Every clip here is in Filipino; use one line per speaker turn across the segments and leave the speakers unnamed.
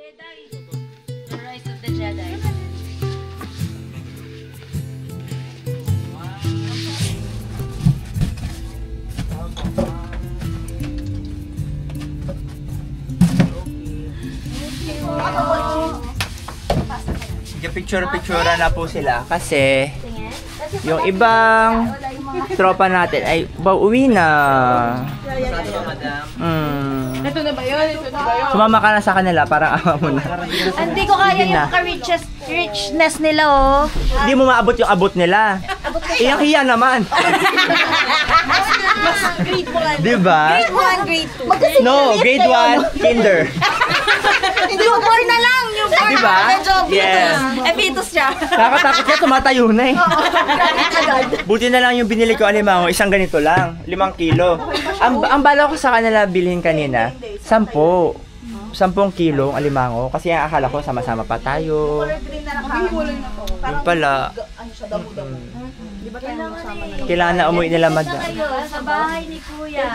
The Rise of the Jedi.
Picture-picture na po sila kasi yung ibang tropa natin ay uwi na.
Ito na ba yun?
Sumama ka na sa kanila, parang ama mo na.
Hindi ko kaya yung richness nila, oh.
Hindi mo maabot yung abot nila. Iyang-iya naman.
Grade 1.
Diba?
Grade 1, grade 2.
No, grade 1, kinder.
Yung boy na lang, yung boy
Diba?
medyo
Yes.
fetus siya.
Nakakatakot siya, tumatayo na eh. Buti na lang yung binili ko alimango, isang ganito lang, 5 kilo. Ang bala ko sa kanila bilhin kanina, 10 kilo ang alimango. Kasi akala ko sama-sama pa tayo. Yung pala. Kailangan na umuwi nila madam.
Sa bahay ni Kuya.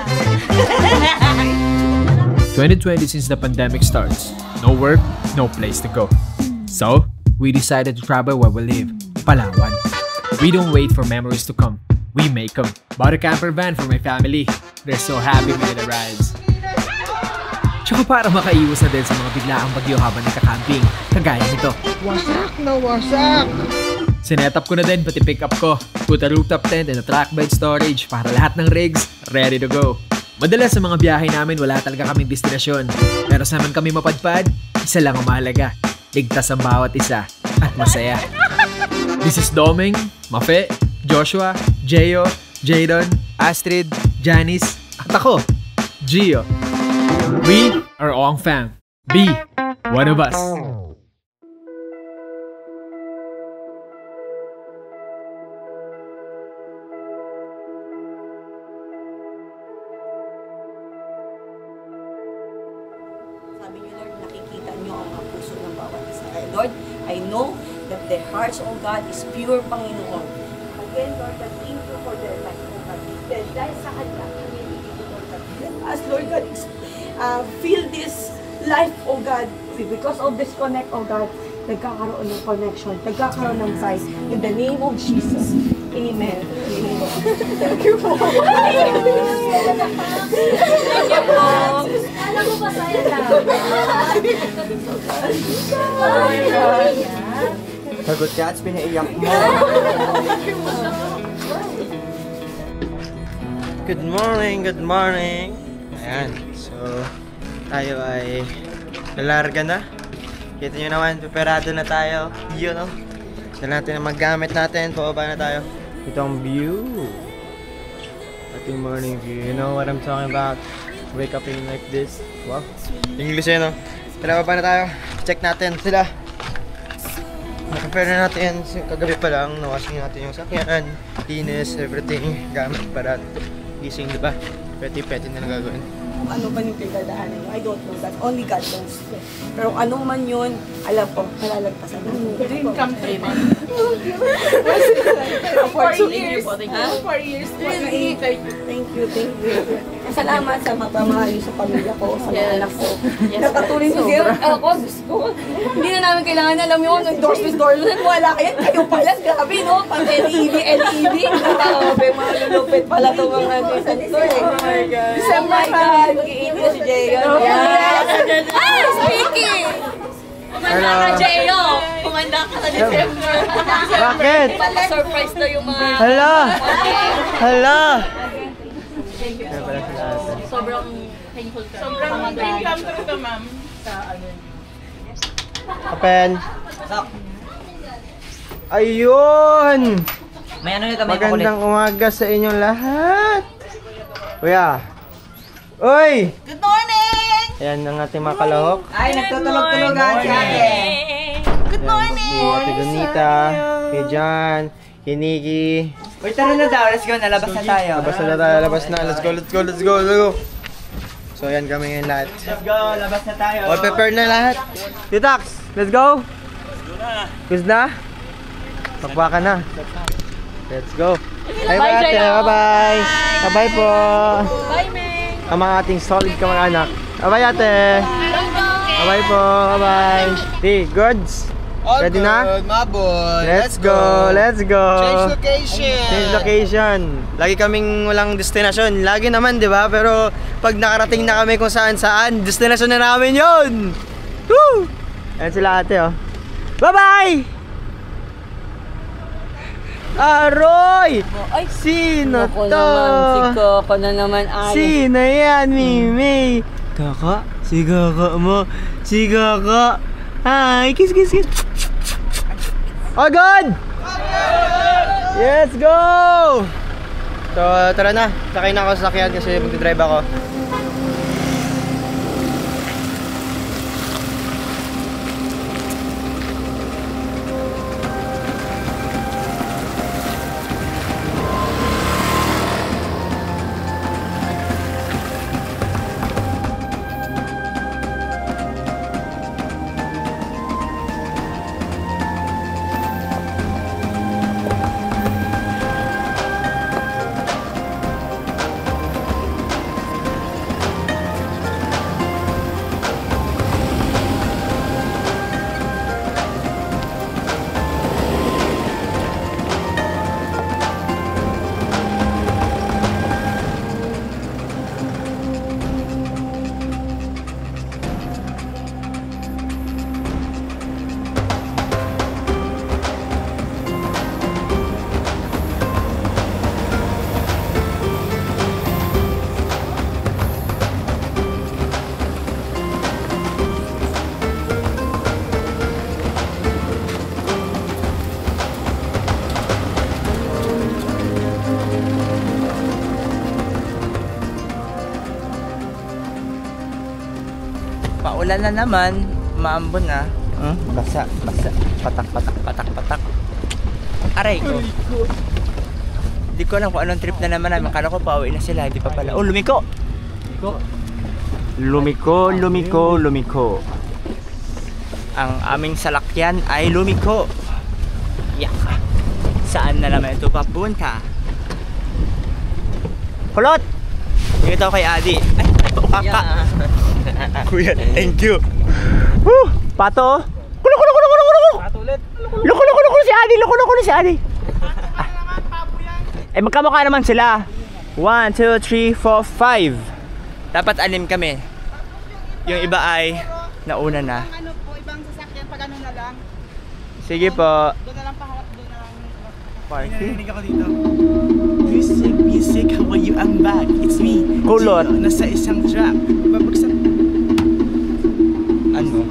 2020 since the pandemic starts. No work, no place to go. So, we decided to travel where we live, Palawan. We don't wait for memories to come. We make them. Bought a camper van for my family. They're so happy with the rides. Tsaka para makaiwas na din sa mga biglaang bagyo habang nagka-camping, kagaya nito.
Wasak na wasak!
Sinetap ko na din pati pick up ko. Put a rooftop tent and a track bed storage para lahat ng rigs ready to go. Madalas sa mga biyahe namin wala talaga kaming destinasyon. Pero sa naman kami mapadpad, isa lang ang mahalaga. Ligtas ang bawat isa at masaya. This is Doming, Mafe, Joshua, Jeyo, Jadon, Astrid, Janice, at ako, Gio. We are Ong Fam. Be one of us.
Sabi niyo, Lord, nakikita niyo ang mga puso ng bawat isa. Kaya, Lord, I know that their hearts, oh God, is pure, Panginoon. Again, Lord, I thank you for their life, oh God. Dahil sa kanila, kami dito, Lord, as Lord God, feel this life, oh God. Because of this connect, oh God, nagkakaroon ng connection, nagkakaroon ng sight. In the name of Jesus. Amen. Thank you po. Thank you po.
Alam mo ba sa'yo lang?
Sagot ka at pinaiyak mo. Good morning, good morning. Ayan, so tayo ay lalarga na. Kita nyo naman, preparado na tayo. Yun, no? Dala natin ang maggamit natin. Pababa na tayo. Ito ang view. At yung morning view. You know what I'm talking about? Wake up in like this. Wow. English yun, no? Tara, baba na tayo. Check natin sila. Nakapare na natin. Kagabi pa lang, nawashing natin yung sakyan. Linis, everything. Gamit para gising, diba? Pwede na nagagawin.
Ano ba yung pinagdadaanan nyo? I don't know that. Only God knows. Pero ano man yun, alam ko, malalagpasan mo.
Dream come true.
4 years.
4 years.
Really? Thank you. Salamat sa magmamahal sa pamilya ko, sa mga anak ko. Nakatuloy ko kayo. Ako, gusto. Hindi na namin kailangan alam yun. Endorsement. Wala kayo pala. Grabe, no? Pang LED. Grabe, mga lulupit pala itong mga sensor. Oh my God. Oh my God. Mag-iiti na si Jayon. Yes! Ay, speaking!
Kumanda ka, Jeyo! Kumanda ka sa December.
Bakit?
Surprise daw yung mga...
Hala!
Sobrang thankful ka.
Sobrang dream come true to, ma'am.
Open. Ayun!
May ano nito, may
Magandang umaga sa inyong lahat. Kuya. Uy!
Good morning!
Ayan ang ating mga kalahok.
Ay, nagtutulog-tulogan si ate.
Good morning!
Si Ate Donita, kay Jan, kay Nikki.
Uy, tara na daw. Let's go. Nalabas na tayo.
Labas na. Let's go. So ayan kami ngayon lahat.
Let's go. Labas na tayo.
All prepared na lahat. Titax, let's go. Gusto na? Pakpakan na. Let's go. Bye-bye ate. Bye-bye. Bye-bye po.
Bye, Meng!
Ang mga ating solid kamag-anak. Bye-bye ate. Bye po. Bye. Hey, goods. Ready na?
Mabon.
Let's go. Let's go.
Change location.
Change location. Lagi kaming walang destinasyon. Lagi naman, di ba? Pero pag nakarating na kami kung saan-saan, destinasyon na namin yun. Woo! Ayan sila ate, oh. Bye-bye! Aroy!
Ay,
Sino
Ako
to?
naman, si Coco na naman ay.
Sino yan, Mimi? Kaka? Si kaka mo? Si kaka? Hi! Kiss, kiss, kiss! Oh, God! Let's go! So, tara na. Sakay na ako sa sakyan kasi mag-drive ako.
Paulan na naman, maambon na. Basa, basa. Patak, patak, patak, patak. Aray ko. Hindi ko alam kung anong trip na naman namin. Kala ko pauwi na sila, hindi pa pala. Oh, lumiko! Lumiko, lumiko, lumiko. Ang aming salakyan ay lumiko. Yak. Saan na naman ito papunta? Kulot! Tingin ito kay Adi. Ay, kaka. Kuya, thank you. Woo! Pato. Kulo, kulo, kulo, kulo, kulo. Pato ulit. Luko, luko, luko si Adi. Luko, luko si Adi. Eh, magkamukha naman sila. 1, 2, 3, 4, 5. Dapat 6 kami. Yung iba ay nauna na.
Ano po, ibang sasakyan pag ano na lang.
Sige po.
Doon na lang pahawak, doon na lang.
Parking.
Narinig ako dito. Music, music, how are you? I'm back. It's me.
Kulot.
Gio, nasa isang trap. Babagsak.
Ano?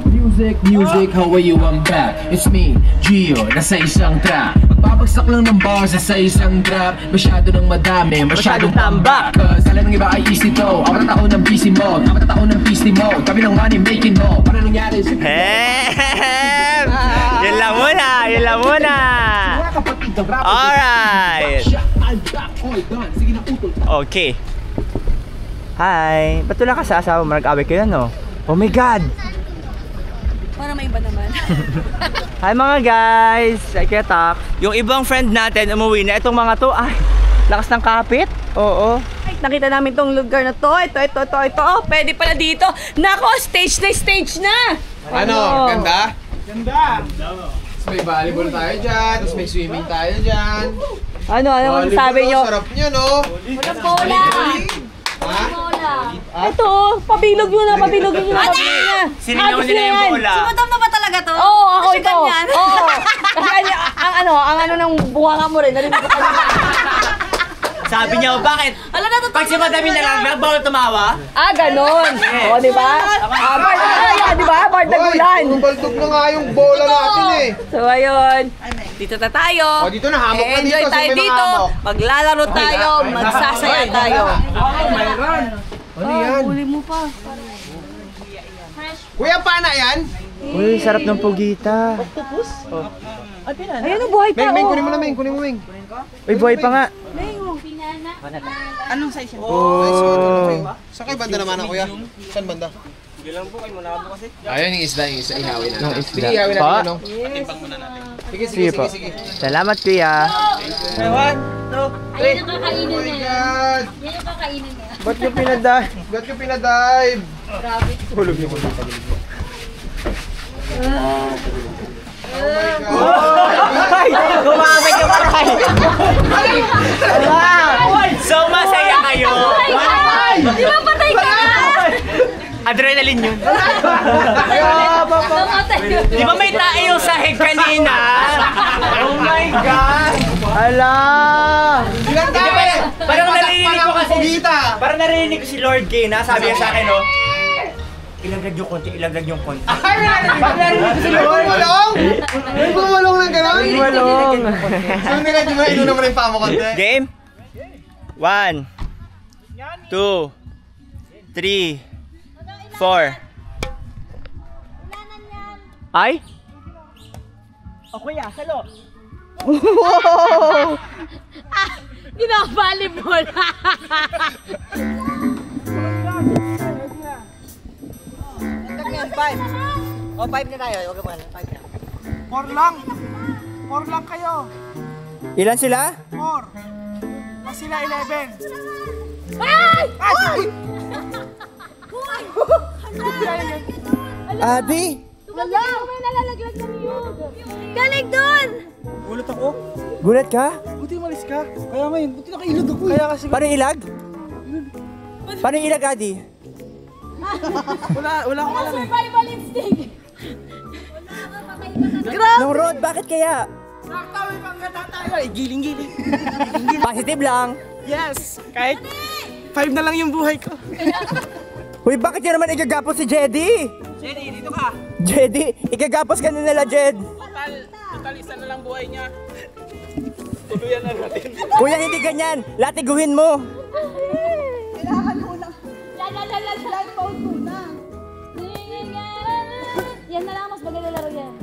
Music, music, how are you? I'm back. It's me, Gio, nasa isang trap. Magbabagsak lang ng bars sa isang trap. Masyado ng madami, masyadong tambak. Cause alam ng iba ay easy to. Ang matatao ng busy mode, ang matatao ng beastie mode. Kami ng money making mo. Para nangyari sa
Hem! Yun lang muna, yun lang muna. Alright. Okay. Hi. Ba't wala ka sa asawa mo? Nag-away kayo, no? Oh my God!
Para may iba naman.
Hi mga guys! Ay kaya tak. Yung ibang friend natin umuwi na. Itong mga to, ay, lakas ng kapit. Oo.
Ay, nakita namin tong lugar na to. Ito. Oh, pwede pala dito. Nako, stage na.
Ano? Ganda? Ganda! Tapos may volleyball tayo dyan, tapos may swimming tayo dyan.
Ano masasabi nyo?
Sarap niya, no?
Walang bola. Walang bola.
Ito, pabilog nyo na.
Siningaw nila yung bola.
Sumudam na ba talaga to?
Oo, ako
Kasi
ito.
ganyan.
Oo. Kasi ang ano ng bunga mo rin. Narinig ko kanina.
Sabi niya, bakit?
Alam na to.
Pag si Madami na lang, bawal tumawa?
Ganon. Oo, di ba? Di ba? Bardagulan.
Bumaldog na nga yung bola natin eh.
So, ayun. Dito na tayo.
O, dito na, hamok na dito.
Enjoy tayo
Sino may
dito.
mga hamok?
Maglalaro tayo. Magsasaya tayo.
Ano yan?
Huli mo pa.
Kuya, paana yan?
Uy, sarap ng pugita.
Ayun, buhay pa.
Meng, kunin mo na, Meng. Kunin mo, Meng.
Uy, buhay pa nga.
Anong size yan?
Oh. Saan kayo banda naman, kuya? Saan banda?
Ayun yung isda, ihawin na.
Yung isda.
Ihawin
Pa?
natin, ano? Sige,
Sige po. Salamat, kuya. 1, 2,
Ayun ang kakainin niya.
God!
Yan ang kakainin niya.
Ba't yung pinada?
Ba't yung pinadive?
Hulog niyo muna sa gilid. Kumamit yung patay!
So masaya kayo!
Di ba patay ka na?
Adrenaline yun.
Namatay yun.
Di ba may tayo sa heg kanina? Oh my God!
Ala!
Parang narinig ko kasi. Parang narinig ko si Lord Kay na sabi niya sa akin, no? Ilaglag yung konti, ilaglag yung konti. Parang narinig ko si Lord.
May bumulong ng gano'n?
Walong!
So nilagyan mo, inunan mo rin pa mo konti.
Game? 1 2 3 4 Ay? O kuya, salo.
Ginaka-volleyball.
O, 5 na tayo. Huwag ka muna. 5 na.
4 lang. 4 lang kayo.
Ilan sila?
4. Mas sila 11.
Ay!
Abi?
Wala! May nalalaglag na yun. Galing doon!
Gulat ako.
Gulat ka?
Buti umalis ka. Kaya ngayon, buti nakailog ako. Kaya kasi
Paano ilag? Paano ilag, Adi?
wala akong alam eh.
Survival instinct!
Nung road, bakit kaya?
Nakatawi pang gata tayo. Giling-giling.
Positive lang.
Yes. Kahit 5 na lang yung buhay ko.
Uy, bakit yun naman igagapos si Jedy?
Jenny, dito ka.
Jedy, igagapos ka na nila, Jed.
Total isa na lang buhay niya. Tuluyan na natin.
Kuya, hindi ganyan. Latiguhin mo.
Blindfold muna. Yan na lang, mas bagay na laro yan.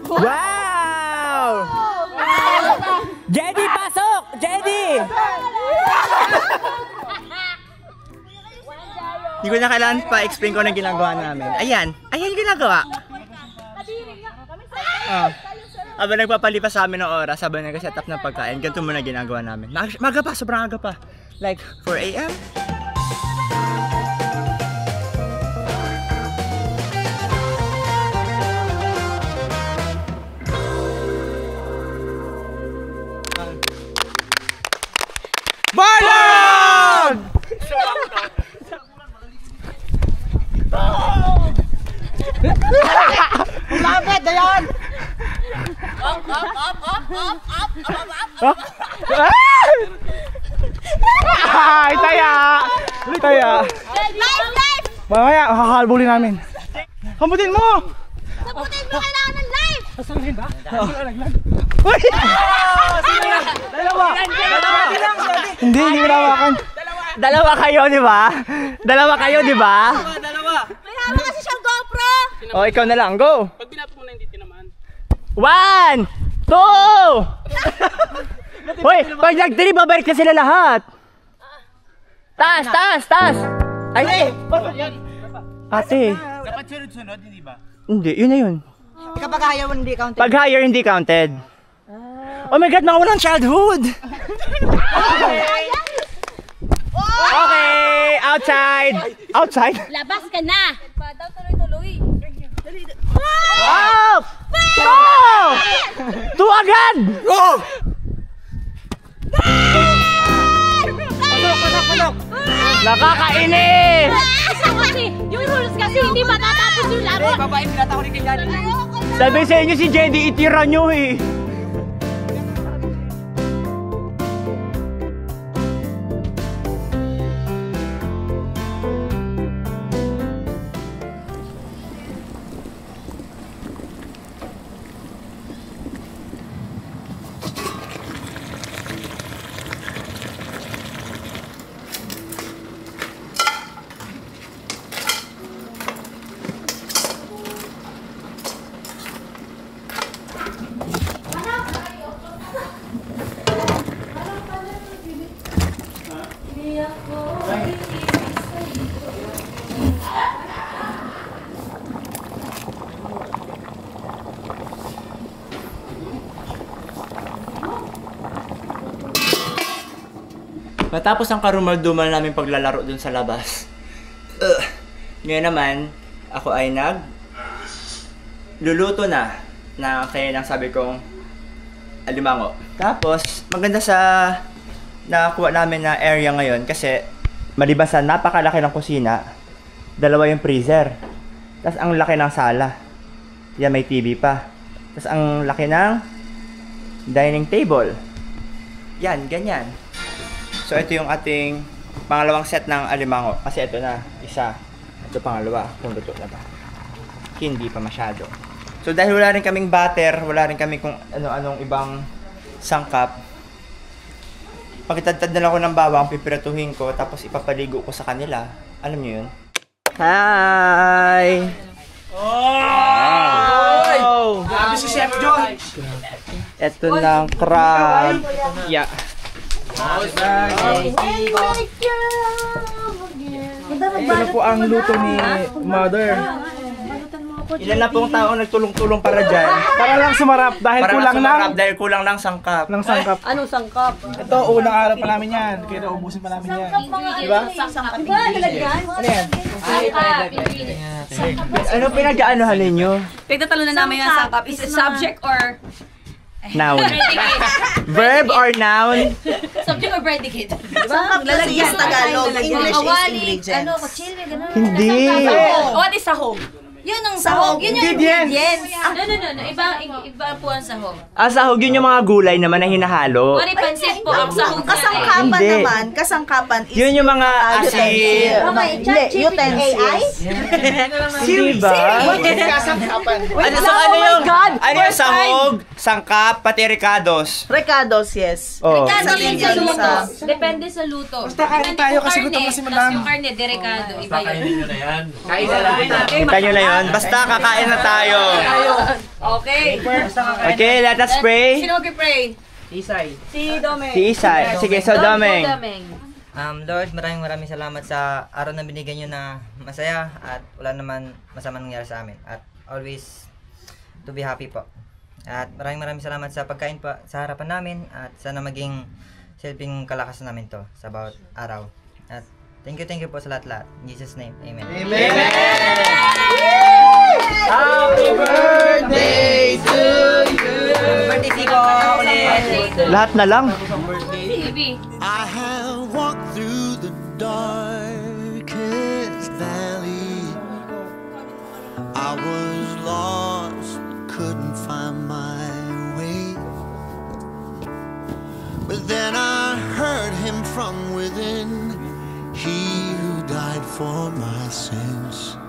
Wow! Jedy, pasok! Jedy! Hindi ko na kailangan pa-explain ko na ginagawa namin. Ayan. Ayan yung ginagawa. Habang nagpapalipas sa amin ng oras, habang nag-set up ng pagkain, ganito muna ginagawa namin. Maga pa, sobrang aga pa. Like, 4 AM. Marlon!
Lapit na yan!
Ay, taya! Taya!
Life!
Mamaya, kakakalbulin namin. Kambutin mo!
Sabutin mo, kailangan ng life!
Hindi ginawakan.
Dalawa kayo, di ba? Dalawa kayo, di ba?
May hawak kasi siyang GoPro!
O, ikaw na lang. Go!
Pag pinapos mo na hindi tinamaan.
1, 2! Hoy, pag nag-3, babalik na sila lahat. Taas, taas, taas! Ay, ate.
Dapat sunod-sunod, hindi ba?
Hindi, yun na yun.
Kapag ayaw, hindi counted.
Pag higher, hindi counted. Oh my God, nakulang childhood! Okay, outside! Outside?
Labas ka na! Daw tuloy-tuloy.
Up! Go! 2 agad! Go!
Pasok!
Nakakainis!
Kasi, yung rules kasi hindi matatapos yung laro.
Babae, pinata ko rin kay Johnny.
Sabi sa inyo si Jedy, itira nyo eh. Matapos ang karumal-dumal namin paglalaro dun sa labas. Ngayon naman, ako ay luluto na kaya lang sabi kong alimango. Tapos, maganda sa nakakuha namin na area ngayon kasi maliban sa napakalaki ng kusina, dalawa yung freezer. Tapos ang laki ng sala. Yan, may TV pa. Tapos ang laki ng dining table. Yan, ganyan. So ito yung ating pangalawang set ng alimango. Kasi ito na, isa. Ito pangalawa, kung luto na ba. Hindi pa masyado. So dahil wala rin kaming butter, wala rin kaming kung ano-anong ibang sangkap, pagkitadtad na lang ako ng bawang, pipiratuhin ko, tapos ipapaligo ko sa kanila. Alam niyo yun? Hi! Oh!
Grabe si Chef John!
Ito ng crab. Yeah.
Ito na po ang luto ni Mother.
Ilan na pong taong nagtulong-tulong para dyan?
Para lang sumarap dahil
Dahil kulang lang sangkap.
ng sangkap.
Anong sangkap?
Ito, unang araw pa namin yan. Kaya ubusin pa namin yan.
Diba? Sangkap. Diba? Talagyan?
Ano yan?
Ano pinag-aanohan ninyo?
Pagtatalunan namin yung sangkap. Is it subject or
Noun.
predicate?
Verb or noun?
Subject or predicate?
Sangkap kasi is Tagalog, English is ingredients.
Kuchilyo, gano'n.
Hindi.
What is sahog?
Yun ang sahog. Yun yung ingredients.
No. Iba po ang sahog.
Sahog yun yung mga gulay naman na hinahalo.
What if pansit po ang sahog niya?
Kasangkapan
Hindi.
naman, kasangkapan is
Yun yung mga asin.
Hindi, utensils.
Hindi ba?
Kasangkapan.
Ano yung sahog, sangkap, pati ricados?
Recados, yes.
Oh.
Depende sa luto.
Sa-
Depende sa luto.
Basta kain tayo kasi gutom na si
Tapos
Madam.
yung karne, derekado. Iba yun.
Kita nyo na yun? Basta kakain na tayo.
Okay.
Okay, let us pray.
Sino mag-pray?
Si Isay. Sige, so Domeng.
Lord, maraming salamat sa araw na binigyan nyo na masaya at wala naman masama nangyari sa amin. At always to be happy po. At maraming salamat sa pagkain po sa harapan namin at sana maging silbing kalakasan namin to sa bawat araw. At thank you po sa lahat-lahat. In Jesus' name, amen.
Happy birthday to you!
Birthday Siko ulit!
Lahat na lang.
Baby.
I have walked through the darkest valley. I was lost, couldn't find my way. But then I heard him from within, he who died for my sins.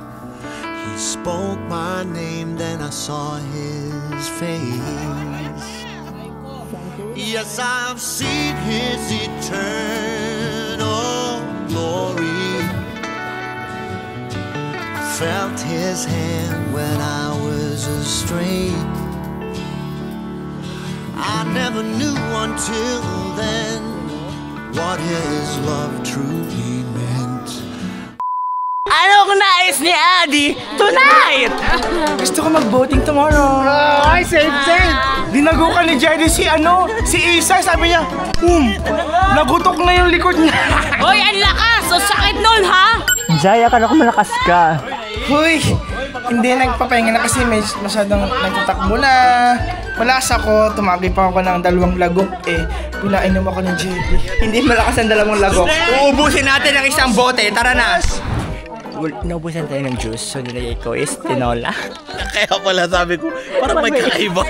He spoke my name, then I saw his face. Yes, I've seen his eternal glory. I felt his hand when I was astray. I never knew until then what his love truly meant.
Anong nais ni Adi tonight?
Gusto ko mag-voting tomorrow. Ay, same. Dinagukan ni Jerry si Isa. Sabi niya, nagutok na yung likod niya.
Hoy, ang lakas! O sakit nun, ha?
Jay, akala ko malakas ka.
Huy, hindi nagpapahinga na kasi may masyadong nagtatakbo na. Malas ako, tumagi pa ako ng 2 lagok pinainom ako ng Jerry.
Hindi malakas ang 2 lagok. Uubusin natin ang isang bote. Tara na. Naubusan tayo ng juice, so nilagay ko is tinola.
Kaya pala sabi ko, parang magkaiba.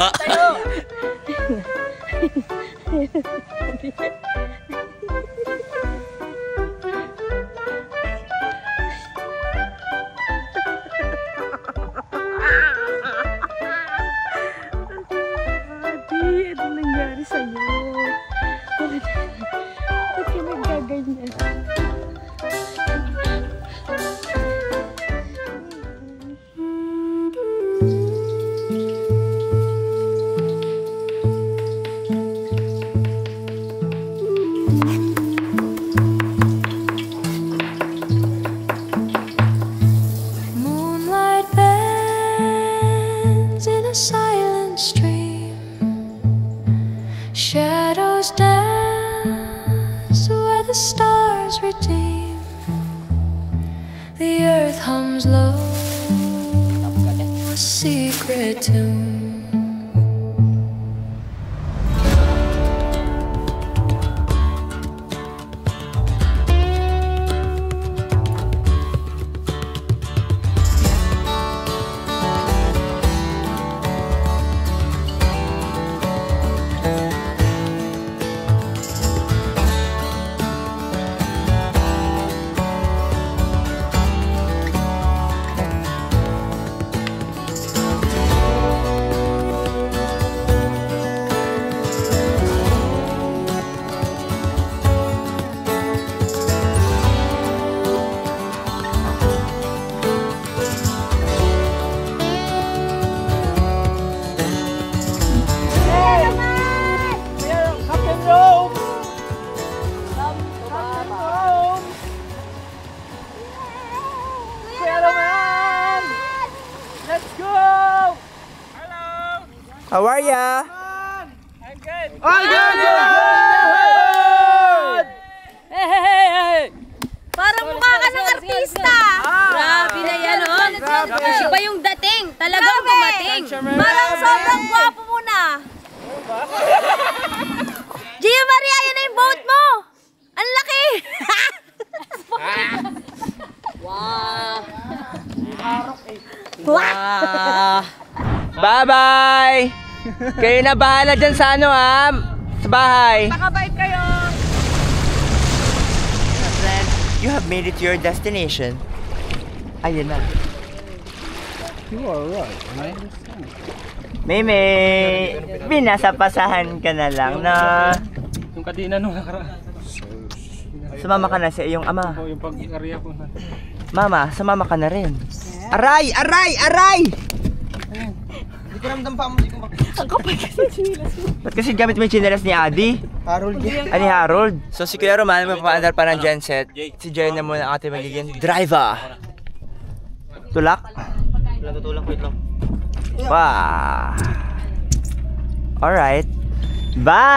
earth hums low, a secret tune.
How are ya?
I'm good!
Hey! Parang mukha ka ng artista! Grabe na yan, oh! Iba yung dating! Talagang dumating! Parang sobrang gwapo mo na! Gia Maria, yan na yung boat mo! Ang laki! Wow!
Wow! Bye-bye! Kayo na bahala dyan sa ano ha? Sa bahay.
Nakabait kayo!
You have made it to your destination. Ayun na.
You are right. I understand.
Meme, binasapasahan ka na lang na.
Yung kadina nung nakaraan.
Sumama ka na sa iyong ama.
Yung pag-area ko na.
Mama, sumama ka na rin. Aray! Aray! Aray!
Hindi ko ramdam pa mo.
Ang kapal kasi chinelas mo.
Ba't kasi gamit mo yung chinelas ni Adi?
Harold yan.
Ani Harold? So si Kuya Roman, magpapaandar pa ng genset. Si Jay na muna ang ating magiging driver. Tulak?
Tutulak ko ito.
Wow! Alright. Bye!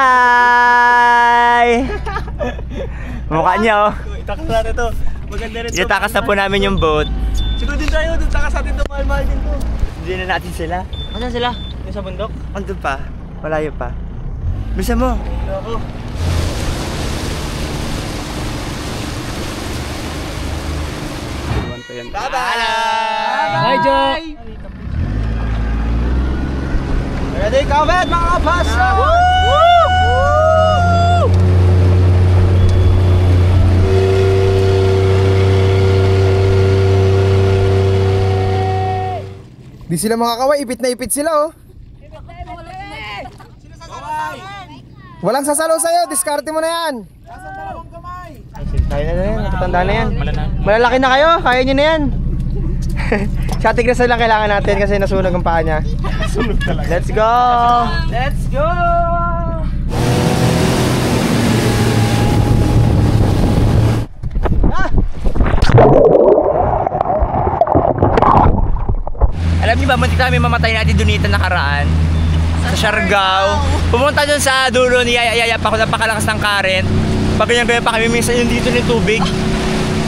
Mukha niya oh.
Itakas natin ito. Maganda rin ito.
Itatakas na po namin yung boat.
Siguro din tayo. Takas natin ito. Mahal-mahal din ito.
Hindi na natin sila.
Asan sila? Yung sa bundok?
Andun pa. Malayo pa. Bisa mo.
Ako.
Bye-bye!
Bye, Joe! Ready, covered mga kapas!
Di sila makakaway, ipit na ipit sila oh. Walang sasalo sa'yo, diskarte mo na yan.
Kaya na yan, natatanda na yan. Malalaki na kayo, kaya nyo na yan. Sa Tigres na lang kailangan natin kasi nasunog ang paa niya. Nasunog talaga. Let's go!
Let's go! Alam niyo ba, muntik namin mamatay natin Donita nakaraan. Sa Siargao. Pumunta dun sa dulo ni Yaya pa ako, napakalakas ng current. Pag ganyan-ganyan pa kami, minsan yung dito ng tubig.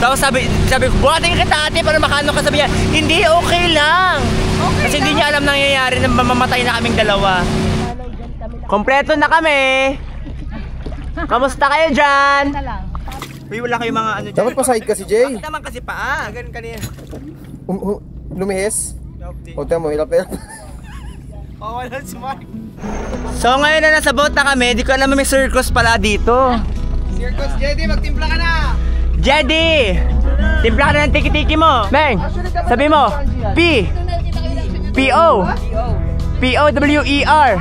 Tapos sabi ko, buhatin kita ate para makano ka, sabi niya, hindi, okay lang. Kasi hindi niya alam nangyayari na mamamatay na kaming dalawa. Kompleto na kami. Kamusta kayo dyan? Uy, wala kayong mga ano dyan.
Dapat pa-side ka si Jay.
Bakit naman kasi paa? Ganun kanina.
Lumihis? O tayo mo, hilap na.
Oh, wala si Mark.
So ngayon na nasa boat na kami, di ko alam may circus pala dito.
Circus, Jedy, magtimpla ka na!
Jedy! Timpla ka na ng tiki-tiki mo. Bang! Sabi mo, P P-O P-O-W-E-R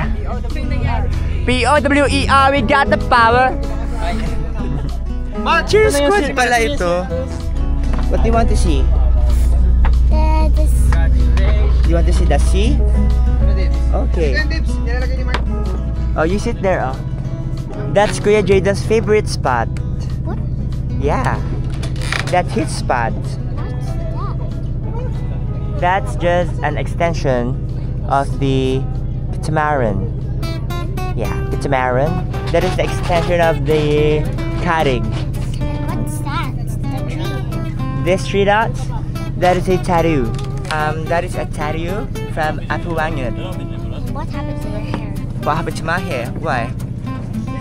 P-O-W-E-R, we got the power. Cheers squad pala ito. What do you want to see? Do you want to see the sea? Okay. Oh, you sit there, oh. That's Kuya Jayden's favorite spot.
What?
Yeah. That's his spot. That's just an extension of the Pitamaran. Yeah, Pitamaran. That is the extension of the Karig.
What's that? The tree.
These 3 dots, That is a tattoo. That is a tattoo from Apuangan.
What happened to your hair?
What happened to my hair? Why?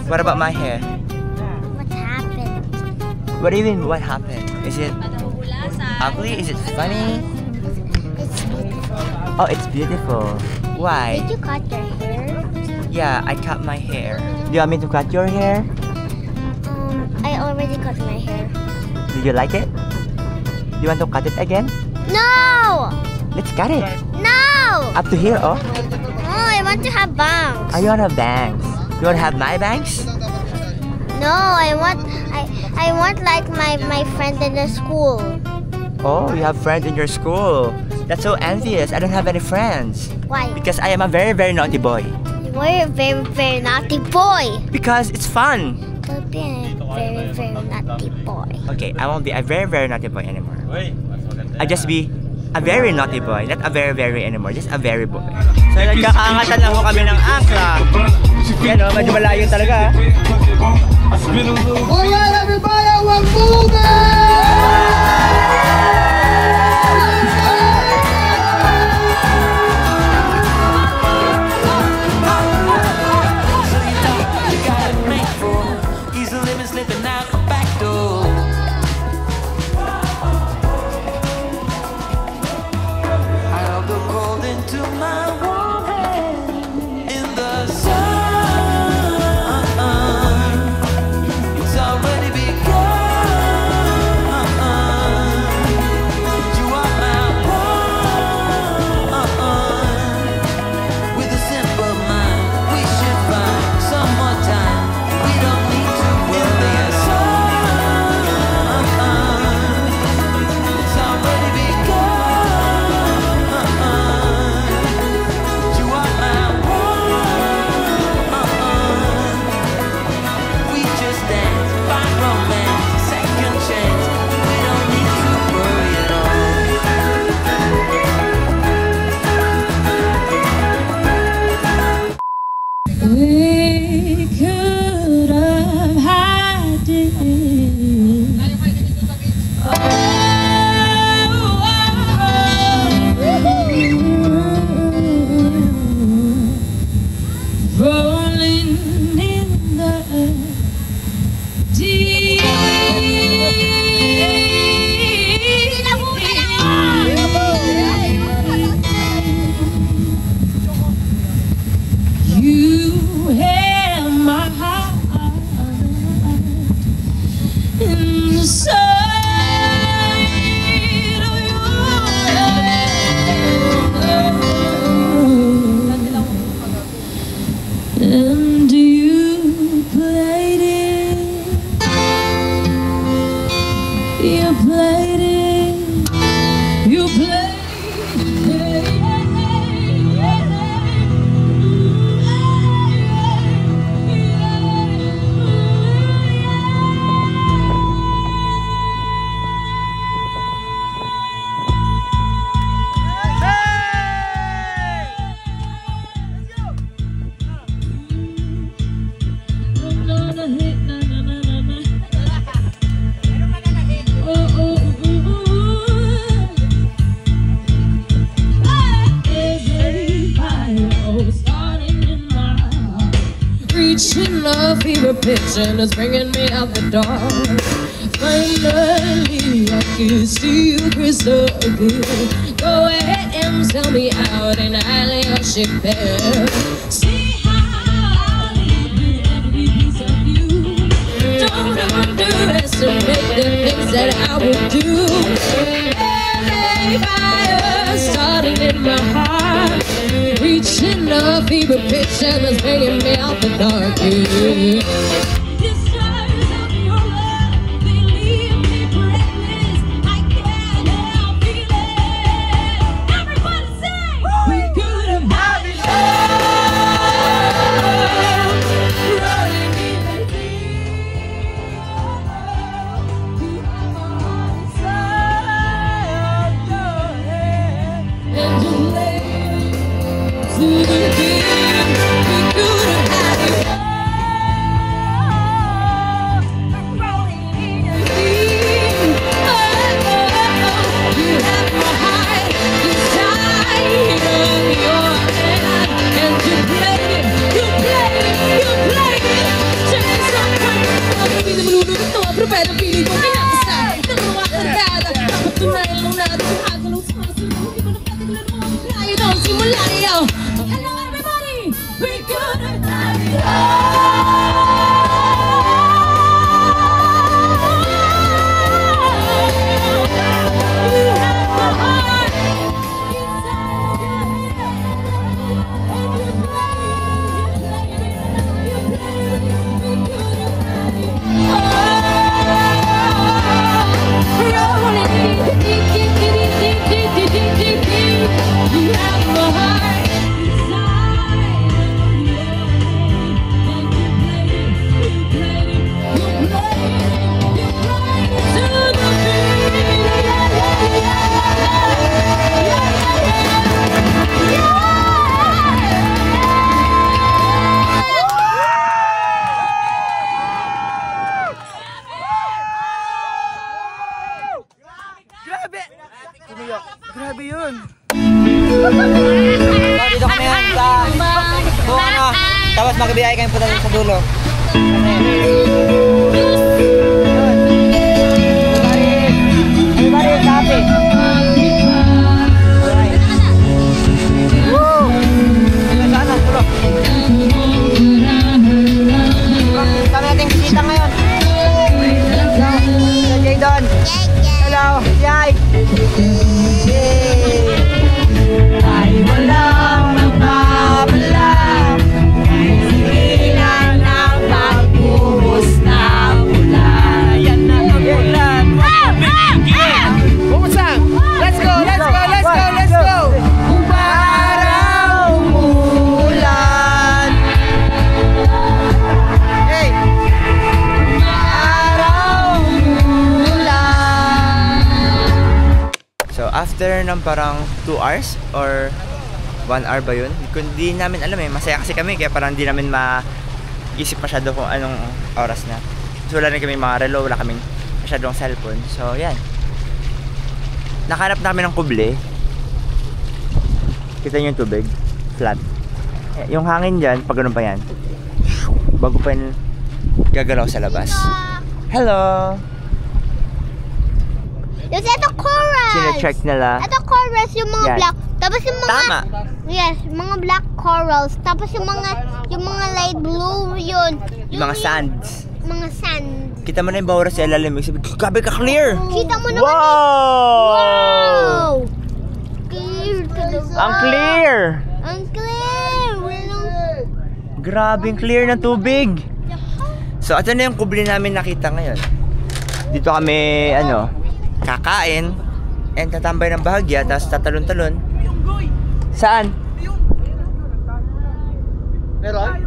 What about my hair?
What happened?
What do you mean, what happened? Is it ugly? Is it funny?
It's beautiful.
Oh, it's beautiful. Why?
Did you cut your hair?
Yeah, I cut my hair. Do you want me to cut your hair?
I already cut my hair.
Do you like it? Do you want to cut it again?
No!
Let's cut it.
No!
Up to here, oh.
Oh, I want to have bangs.
I want to have bangs. You want to have my bangs?
No, I want like my friend in the school.
Oh, you have friends in your school. That's so envious. I don't have any friends.
Why?
Because I am a very, very naughty boy.
You're a very, very naughty boy.
Because it's fun.
Don't be a very, very naughty boy.
Okay, I won't be a very, very naughty boy anymore. I'll just be a very naughty boy. Not a very, very anymore. Just a very boy. So, nagkakaangatan lang ho kami ng angkla. Yan o, medyo malayo talaga.
Alright, everybody, we're moving!
Fever pitch and it's bringing me out the dark. Finally, I can see you crystal clear. Go ahead and sell me out and I'll lay your ship bare. See how I'll leave every piece of you. Don't underestimate the things that I will do. Every fire starting in my heart, reaching a fever pitch and it's bringing me out the dark.
Grabe! Grabe yun!
So, dito kami ngayon sa buong ano. Tapos magbibigay kami punta sa dulo. Everybody, happy! Woo! Sana, dulo. Kami nating bisita ngayon. Hello, Jaydon. Hello, Jai. Ay walang magpapala, sigilan ng pagbuhos ng ulan. Yan na ang ulan.
Bumusa! Let's go! Let's go! Let's go! Let's go!
Para umulan. Hey! Para umulan. So after ng parang 2 hours or 1 hour ba yun? Hindi namin alam eh. Masaya kasi kami kaya parang hindi namin maisip masyado kung anong oras na. So wala rin kami mga relo, wala kaming masyadong cellphone. So yan. Nakahanap namin ng kuble. Kita niyo yung tubig? Flat. Yung hangin dyan, pag ganun pa yan. Bago pa yun gagalaw sa labas. Hello!
Yes, ito chorus.
Sine-check nila.
Ito chorus, yung mga
Yan.
black. Tapos yung mga...
Tama!
Yes, mga black corals. Tapos yung mga light blue, yun.
Yung mga sands.
Mga sand.
Kita mo na yung bawra sa ilalim. Grabe ka clear!
Kita mo naman.
Wow!
Wow! Clear talaga.
Ang clear!
Ang clear! Walang...
Grabing clear ng tubig! So, ito na yung kuble namin nakita ngayon. Dito kami, kakain and tatambay ng bahagya, tapos tatalon-talon. Saan?
Meron?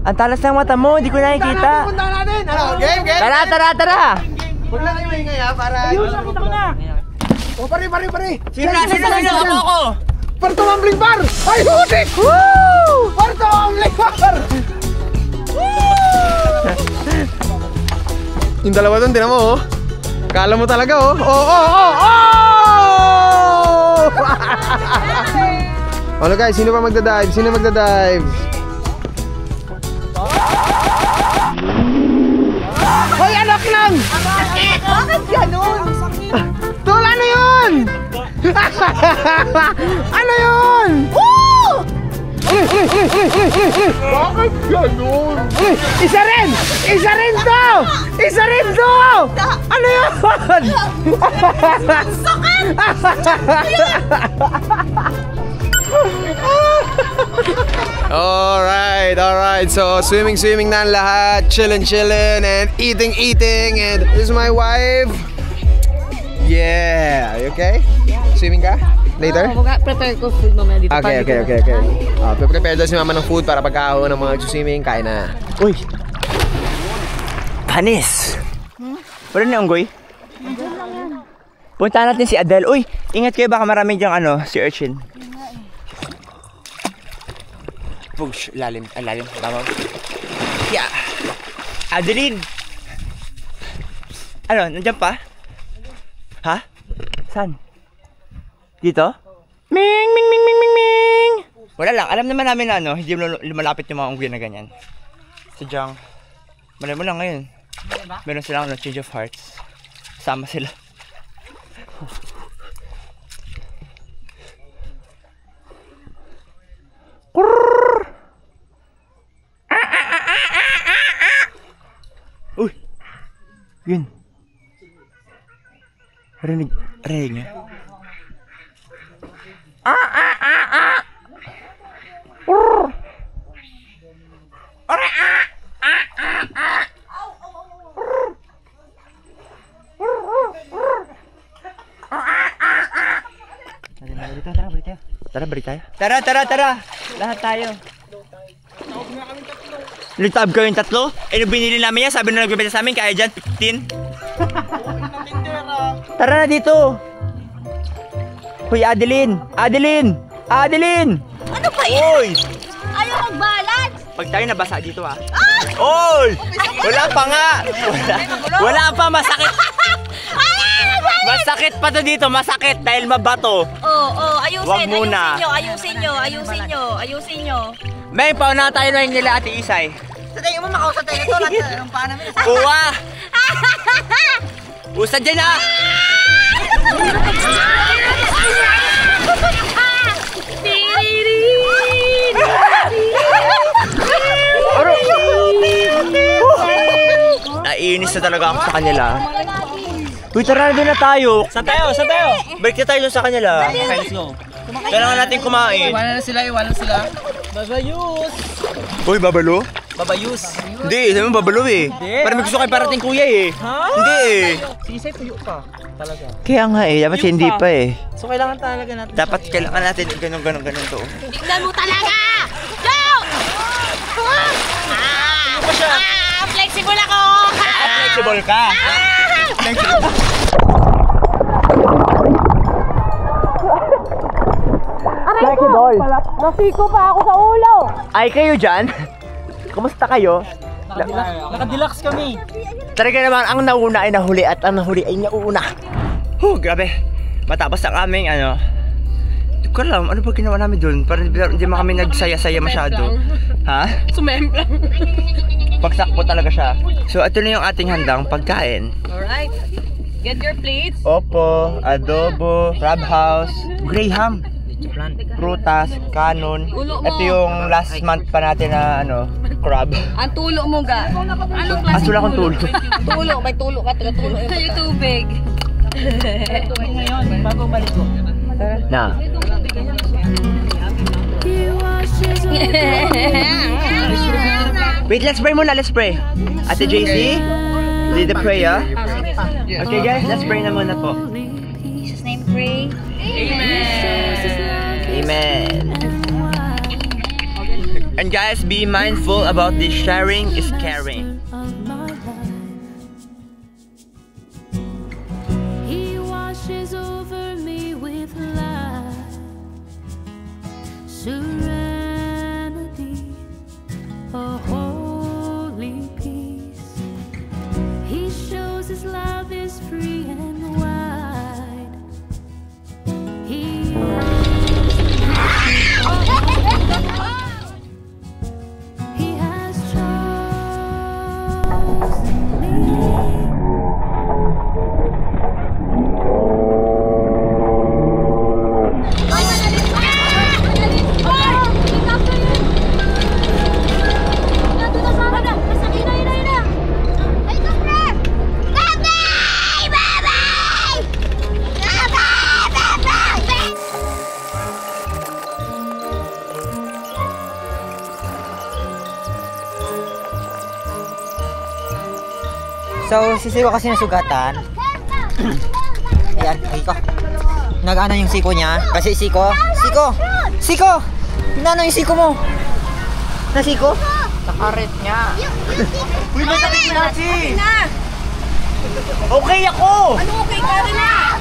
Ang talas ng mata mo, hindi ko nakikita.
Punta natin! Ano? Game!
Tara!
Huwag lang kayo ingay ha, para... Ayun, nakita ko na! O, pare!
Sino? Ako!
Parto Mambling Bar! Ay, hudik! Woo! Parto Mambling Bar! Yung dalawa doon, tinan mo, oh. Kala mo talaga, oh. Oh! Ano guys, sino pa magdadive? Hoy, anak lang! Bakit ganun? Tol, ano yun? Ano yun? Woo! Bakit ganun? Isa rin to! Ano yun? Sakit! Alright. So, swimming na ang lahat. Chillin' and eating. And this is my wife. Yeah. You okay? Swimming ka? Later?
Prepare ko food mamaya dito.
Okay. Prepare daw si mama ng food para pagkahon ng mga swimming. Kain na.
Uy! Panis! Wala na unggoy? Punta natin si Adele. Uy! Ingat kayo, baka marami dyang si urchin. Push, lalim. Babaw. Yeah! Adeline! Ano, nandiyan pa? Ha? Saan? Dito? Ming! Wala lang, alam naman namin na hindi lumalapit yung mga unggoy na ganyan. Sadyang, malay mo lang ngayon. Meron silang change of hearts. Sama sila. Uy! Yun. Rinig niya. Tara, balik tayo. Tara. Lahat tayo. Litab kayong tatlo? Binili namin yan. Sabi na nagbibenta sa amin. Kaya dyan, 15. Tara na dito. Hoy, Adeline!
Ano ba yan?
Hoy!
Ayaw mag-balance!
Pag tayo nabasa dito Oy! Wala pa nga! Wala pa, masakit! Masakit pa to dito, masakit dahil mabato.
Ayusin,
Wag muna.
ayusin nyo.
May pauna tayo na nila Ate Isay.
Sa tingin mo, makausap tayo nito. Lahat ng paa namin.
Uwa! Usad dyan ah! Naiinis na talaga ako sa kanila. Uy, tara na din na tayo. Saan tayo? Balik na tayo sa kanila.
Let's go.
Kailangan natin kumain.
Iwanan na sila. Babayus.
Uy, babalo?
Babayus.
Hindi, sabi mo babalo eh. Parang may gusto kayo parating kuya eh.
Ha?
Hindi eh.
Sisay tuyo pa. Talaga.
Kaya nga eh, dapat siya hindi pa eh.
So kailangan talaga natin.
Dapat kailangan natin ganun to.
Tignan mo talaga! Go! Flexible ako!
Flexible ka? Flexible.
Nasiko pa ako sa ulo!
Ay, kayo dyan? Kumusta kayo?
Nakadilax kami.
Talaga naman, ang nauna ay nahuli at ang nahuli ay nauna. Grabe. Matapos ang aming hindi ko alam, ano ba ginawa namin doon? Parang hindi mo kami nagsaya-saya masyado. Ha?
Sumemplang.
Bagsak po talaga siya. So, ito na yung ating handang pagkain.
Alright. Get your plates.
Opo, adobo, crab house, graham, prutas, kanon. Ito yung last month pa natin na crab.
Ang tulo mo ga. Anong klase?
Wala akong tulo.
Tulo, may tulo ka. Tulo yung tubig.
Ngayon, bago balik ko.
Na. Wait, let's pray muna, let's pray. Ate JC, lead the prayer. Okay guys, let's pray na muna po.
In Jesus' name pray.
Amen. And guys, be mindful about this. Sharing is caring.
He washes over me with light, serenity, a holy peace. He shows his love is free and wide. He has chosen me.
So, sisiwa kasi nasugatan. Ayan, Siko. Nag-ano yung siko niya? Kasi Siko. Hinano yung siko mo? Nasiko? Nakaret niya.
Uy, masakit na si! Okay ako!
Ano okay ka rin na?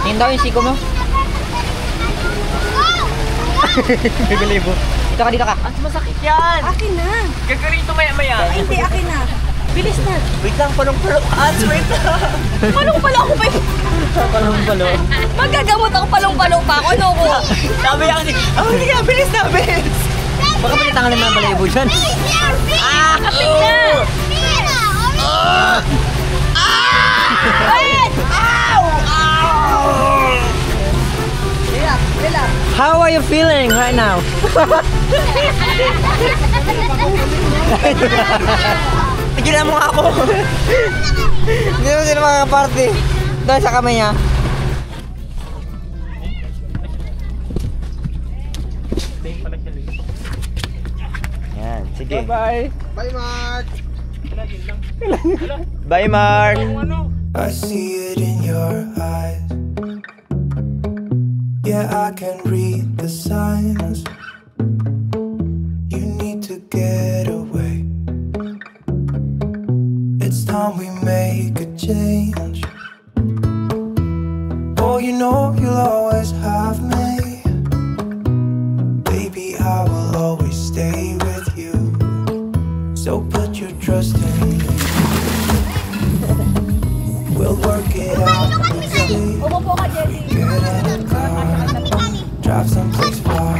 Tingin daw yung siko mo. Gagalibo. Dito ka.
Ang masakit yan!
Akin na.
Gagarito maya-maya.
Ay, hindi, akin na. Bilis na.
Wait lang, palong-palo. Wait lang.
Palong-palo ako pa yun.
Palong-palo.
Magagamot ako, palong-palo pa ako. Ano ko?
Sabi ako sige, bilis na, bilis.
Baka palitangan naman ang balayibo dyan.
Kapit na. Relax.
How are you feeling right now?
Tigilan mo nga ako.
Hindi mo sila makakaparty. Dahil sa kamay niya.
Yan, sige.
Bye. Bye, Mark.
Bye, Mark.
I see it in your eyes. Yeah, I can read the signs. You need to get away. It's time we make a change. Oh, you know you'll always have me. Baby, I will always stay with you. So put your trust in me. We'll work it out.
Umupo ka, Jelly.
Drive someplace far.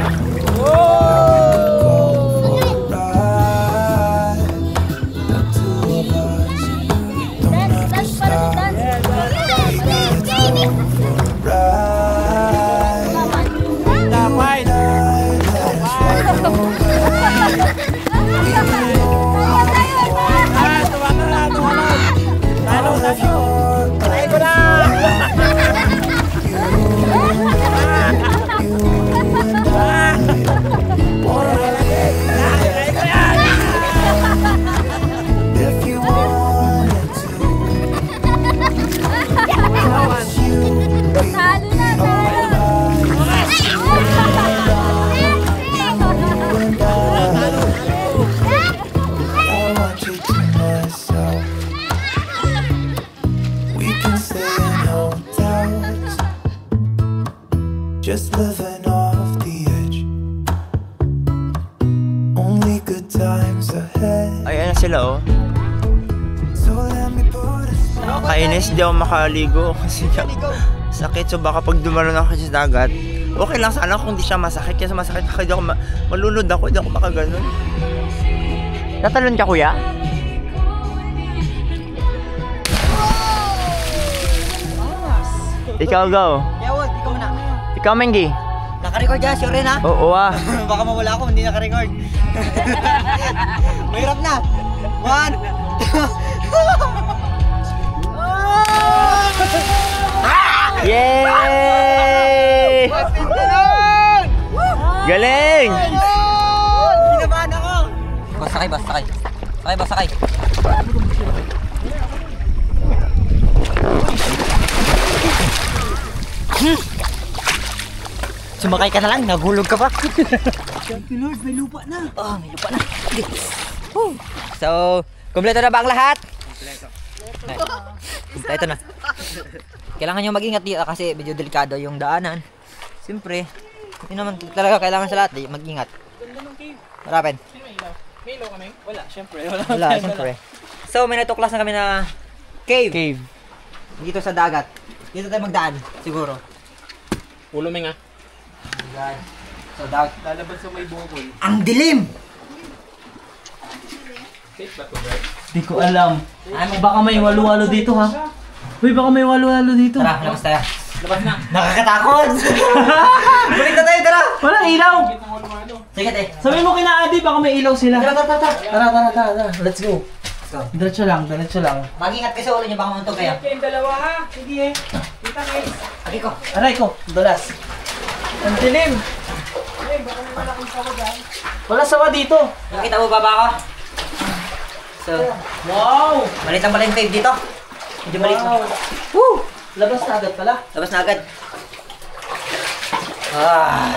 Just living off the edge. Only good times ahead.
Ayan na sila oh. Nakakainis, di ako makaligo kasi sakit. So baka pag dumalon ako sa dagat, okay lang sana kung di siya masakit. Kasi masakit ako, di ako malunod ako, di ako makaganon. Tatalon ka, kuya? Ikaw, go.
Yawag, ikaw muna.
Ikaw, Mengi.
Naka-record dyan, sure rin ha?
Oo ah.
Baka mawala ako, hindi naka-record. Mahirap na. 1.
Yay! Galing!
Kinabahan ako. Sakay. Sakay. Sumakay ka na lang, nagulog ka pa.
Lord, may lupa na.
Oh, may lupa na. So, kumpleto na ba ang lahat? Kumpleto na. Kailangan nyo mag-ingat dito kasi medyo delikado yung daanan. Siyempre, yun naman talaga kailangan sa lahat, mag-ingat. Harapin.
May ilaw kami? Wala, syempre.
Wala, siyempre. So, may natuklas na kami na cave. Dito sa dagat. Dito tayo magdaan, siguro.
Ulo may nga.
So, dagat.
Lalabas sa may bukol.
Ang dilim!
Safe ba to, guys?
Hindi ko alam. Baka may walo-walo dito ha. Uy, baka may walo-walo dito.
Tara, labas tayo.
Labas na.
Nakakatakot! Balik na tayo, tara!
Walang ilaw!
Sige, tayo.
Sabihin mo kina Adi, baka may ilaw sila.
Tara. Let's go.
Diretso lang.
Mag-ingat kasi ulo nyo, baka mauntog kayo.
Kayong dalawa ha. Sige eh. Kita guys.
Agi ko.
Aray ko, dulas. Ang dilim.
Ay, baka may malaking sawa dyan.
Wala sawa dito.
Nakita mo baba ko? So,
Wow!
maliit lang pala yung cave dito. Medyo maliit.
Wow. Woo! Labas na agad pala.
Labas na agad. Ah,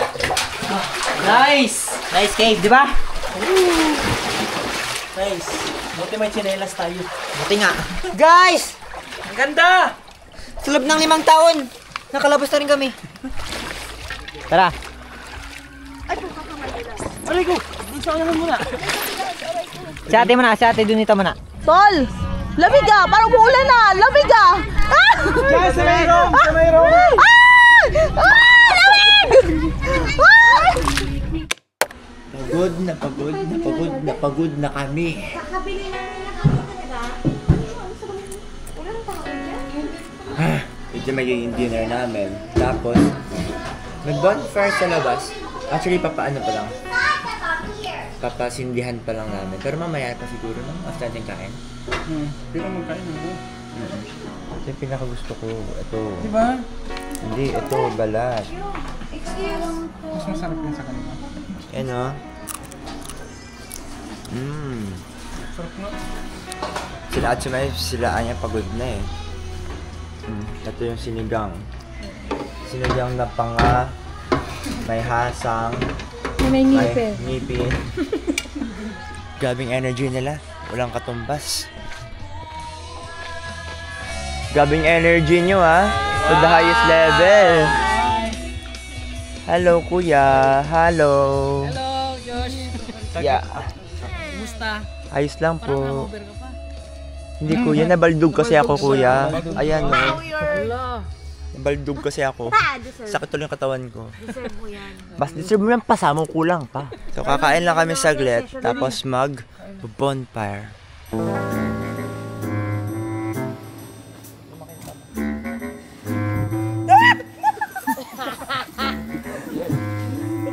Nice!
nice cave, di ba?
Nice. Buti may tsinelas tayo.
Buti nga. Guys!
Ang ganda!
Sa loob ng 5 taon, nakalabas na rin kami. Tara.
Aray ko! Doon sa kanahan muna.
Si ate dun dito muna.
Tol! Lamig ah! Parang umuulan na! Lamig ah! Ah!
Diyan, sa may room!
Ah! Ah! Lamig! Ah!
Pagod na kami. Ito magiging dinner namin. Tapos, mag-bonfire sa labas. Actually, papaano pa lang. Papasindihan pa lang namin. Pero mamaya pa siguro no? After natin kain.
Pero magkain mo.
Ito yung pinakagusto ko. Ito.
Diba?
Hindi, ito balat.
Mas masarap yun sa kanila.
Ano?
Sarap nga.
Sila at sila anya pagod na eh. Ito yung sinigang. Sinigang na panga, may hasang,
May ngipin.
ngipin. Grabing energy nila. Walang katumbas. Grabing energy nyo ha. To the highest level. Hello kuya. Hello.
Hello, Josh.
Yeah.
Kumusta?
Ayos lang po.
Over ka pa.
Hindi kuya, nabaldog kasi ako kuya. Ayan o.
Wala.
Nabaldog kasi ako. Sakit tuloy yung katawan ko.
Deserve mo yan.
Mas deserve mo yan pa, samong kulang pa. So kakain lang kami saglit, tapos mag-bonfire.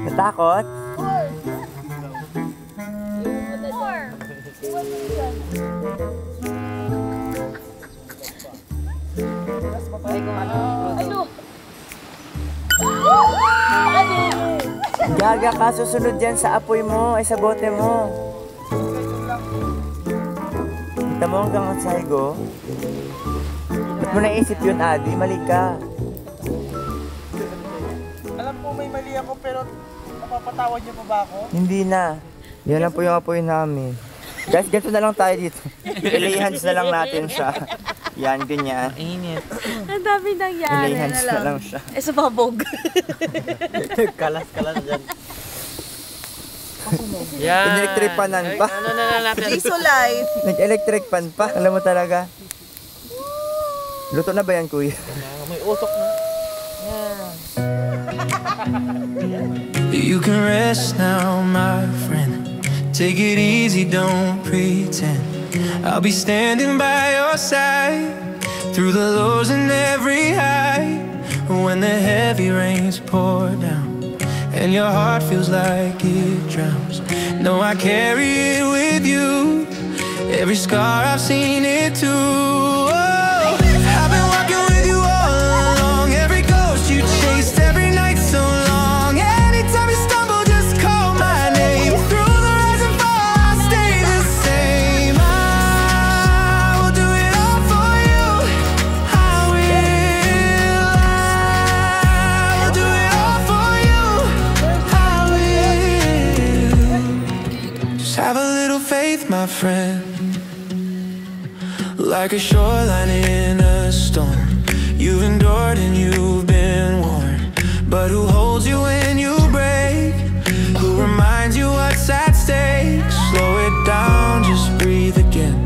Natakot? Gaga ka, susunod yan sa apoy mo, ay sa bote mo. Kita mo hanggang sa higo? Ba't mo naisip yun, Adi? Mali ka.
Alam po may mali ako pero napapatawad niyo pa ba ako?
Hindi na. Yan lang po yung apoy namin. Guys, ganito na lang tayo dito. I-lay-hands na lang natin siya. Yan, ganyan. Init.
Ang dami nangyari.
I-lay-hands na lang siya.
Eh, sababog.
Kalas-kalas dyan. Yan. Nag-electric panan pa.
Ano na natin?
Life.
Nag-electric pan pa. Alam mo talaga. Luto na ba yan, kuya?
May usok na.
You can rest now, my friend. Take it easy, don't pretend. I'll be standing by your side through the lows and every high. When the heavy rains pour down and your heart feels like it drowns. No, I carry it with you. Every scar I've seen it too. Oh, I've been walking with you all along. Every ghost you chased, every night so long. Anytime you stumble, just call my name. Through the rise and fall, I'll stay the same. I will do it all for you. I will do it all for you. I will. Just have a little faith, my friend. Like a shoreline in a storm, you've endured and you've been warned. But who holds you when you break? Who reminds you what's at stake? Slow it down, just breathe again.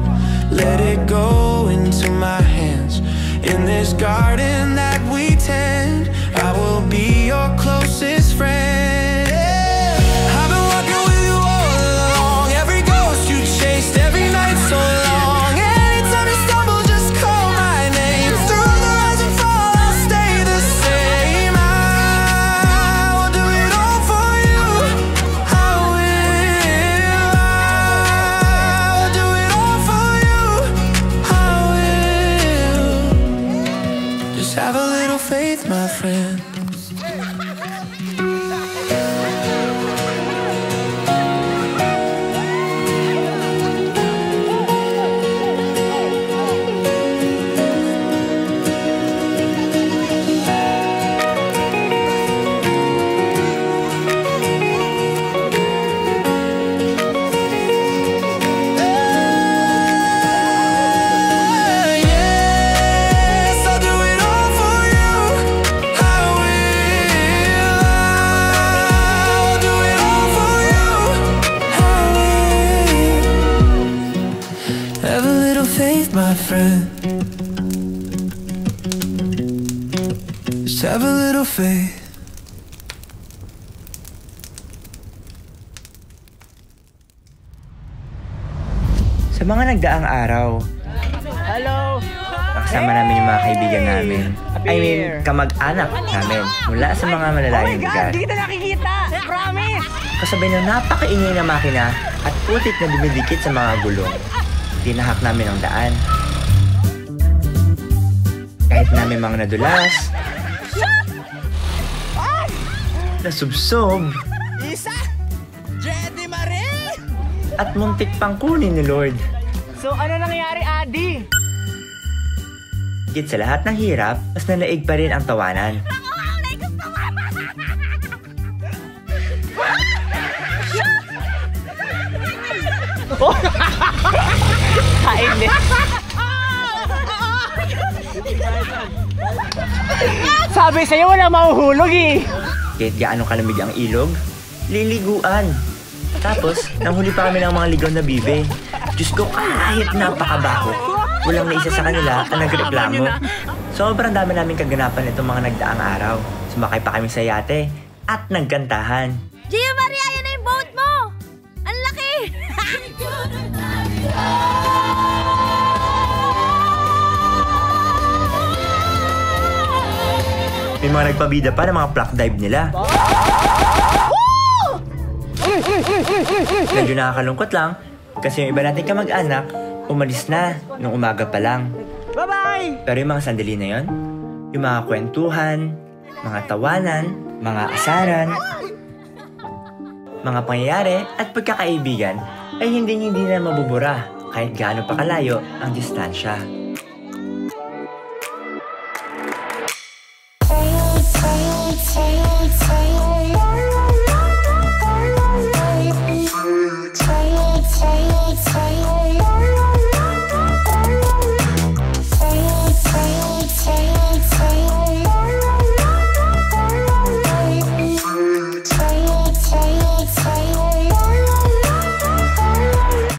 Let it go into my hands. In this garden that we tend, I will be your closest friend. I've been walking with you all along. Every ghost you chased, every night so long. Have a little faith, my friend. My friend, just have a little faith.
Sa mga nagdaang araw,
Hello!
nakasama namin yung mga kaibigan namin. I mean, kamag-anak namin mula sa mga malalayong lugar.
Hindi kita nakikita! Promise!
Kasabay ng napakaingay na makina at putik na dumidikit sa mga gulong. Tinahak namin ang daan. Kahit namin mga nadulas, nasubsob, at muntik pang kunin ni Lord.
So ano nangyari, Adi?
Higit sa lahat ng hirap, mas nanaig pa rin ang tawanan.
Sabi sa'yo wala mahuhulog eh.
Kahit gaano kalamig ang ilog, liliguan. Tapos, nanghuli pa kami ng mga ligaw na bibe. Diyos ko, kahit napakabaho. walang na isa sa kanila ang nagreklamo. Sobrang dami namin kaganapan itong mga nagdaang araw. Sumakay pa kami sa yate at nagkantahan.
Gia Maria, yan na yung boat mo! Ang laki!
May mga nagpabida pa ng mga pluck dive nila. Medyo nakakalungkot lang kasi yung iba nating kamag-anak umalis na nung umaga pa lang.
Bye-bye!
Pero yung mga sandali na yon, yung mga kwentuhan, mga tawanan, mga asaran, mga pangyayari at pagkakaibigan ay hindi na mabubura kahit gaano pa kalayo ang distansya.